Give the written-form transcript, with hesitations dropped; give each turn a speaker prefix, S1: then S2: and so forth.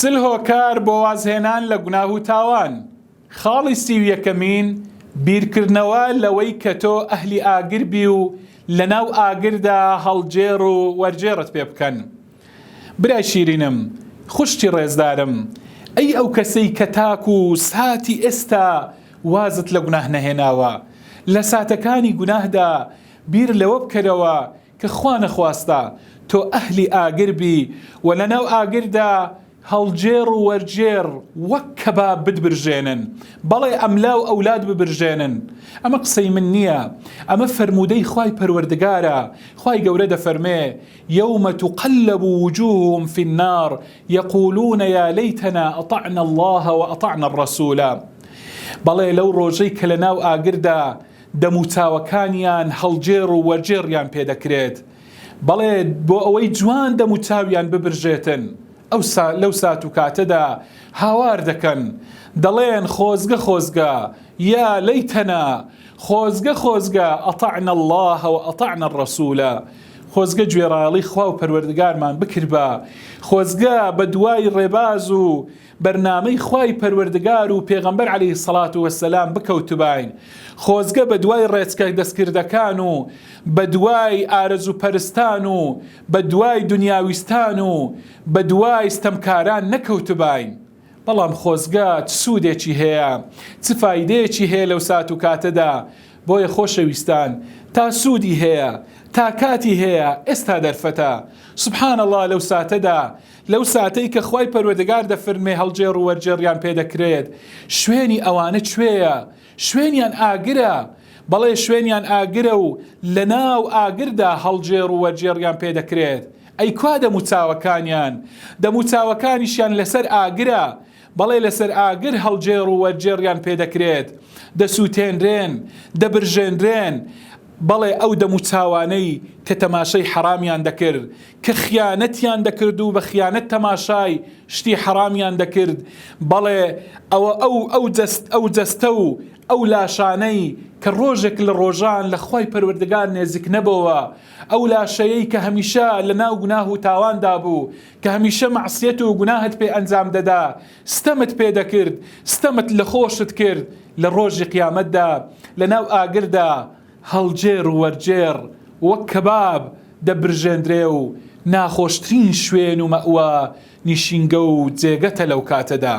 S1: سل هۆکار بۆ وازهێنان لە گوناه و تاوان. خاڵی 31 بیرکردنەوە لەوەی کە تۆ ئەهلی ئاگربی و لەناو ئاگردا هەڵجێڕ و وەرجێڕت پێ بکەن. برای شیرینم، خوشتی ڕێزدارم، ئەی ئەو کەسەی کە تاک و ساتی ئێستا وازت لە گوناه نەهێناوە، لە ساتەکانی گوناهدا بیر لەوە بکەرەوە کە خوا نەخواستە تۆ ئەهلی ئاگربی و لەناو ئاگردا هەڵجێڕ و وەرجێڕ وەک کەباب بتبرژێنن، بەڵێ ئەملا و ئەولاد ببرژێنن. ئەمە قسەی من نییە، ئەمە فەرمودەی خوای پەروەردگارە. خوای گەورە دەفەرمێ: یومە تقلب وجوههم في النار يقولون يا ليتنا أطعنا الله وأطعنا الرسول. بەڵێ لەو ڕۆژەی کە لەناو ئاگردا دەموچاوەکانیان هەڵجێڕ و وەرجێڕیان پێدەکرێت، بەڵێ بۆ ئەوەی جوان دەموچاویان ببرژێتن، لەو سات و کاتەدا هاوار دەکەن، دەڵێن خۆزگە خۆزگە، یا لەیتەنا، خۆزگە خۆزگە، ئەطعنا الله و ئەطعنا الرسول. خۆزگە گوێڕایەڵی خوا و پەروەردگارمان بکربە، خۆزگە بە دوای ڕێباز و بەرنامەی خوای پەروەردگار و پێغەمبەر عەلەیهی سەڵات وەسەلام بکەوتباین، خۆزگە بە دوای ڕێچکە دەستکردەکان و بە دوای ئارەزوو پەرستان و بە دوای دنیاویستان و بە دوای ستەمکاران نەکەوتباین. بەڵام خۆزگە چ سوودێکی هەیە، چ فایدەیەکی هەیە لەو سات و کاتەدا؟ بۆیە خۆشەویستان، تا سوودی هەیە، تا کاتی هەیە، ئێستا دەرفەتە. سبحان الله، لەو ساتەدا، لەو ساتەی کە خوای پەروەردگار دەفەرمێ هەڵجێڕ و وەرجێڕیان پێدەکرێت، شوێنی ئەوانە کوێیە؟ شوێنیان ئاگرە. بەڵێ شوێنیان ئاگرە و لەناو ئاگردا هەڵجێڕ و وەرجێڕیان پێدەکرێت. ئەی کوا دەموچاوەکانیان؟ دەموچاوەکانیشیان لەسەر ئاگرە، بەڵێ لەسەر ئاگر هەڵجێڕ و وەرجێڕیان پێدەکرێت، دەسووتێنرێن، دەبرژێنرێن. بەڵێ ئەو دەموچاوانەی کە تەماشای حەرامیان دەکرد، کە خیانەتیان دەکرد و بە خیانەت تەماشای شتی حەرامیان دەکرد، بەڵێ ئەو جەستە و ئەو لاشانەی کە ڕۆژێک لە ڕۆژان لە خوای پەروەردگار نێزیک نەبەوە، ئەو لاشەیەی کە هەمیشە لە ناو گوناه و تاواندا بوو، کە هەمیشە مەعسیەت و گوناهت پێ ئەنجام دەدا، ستەمت پێ دەکرد، ستەمت لە خۆشت کرد، لە ڕۆژی قیامەتدا لە ناو ئاگردا هەڵجێڕ و وەرجێڕ وەک کەباب دەبرژێندرێ و ناخۆشترین شوێن و مەئوە نیشینگە و جێگەتە لەو کاتەدا.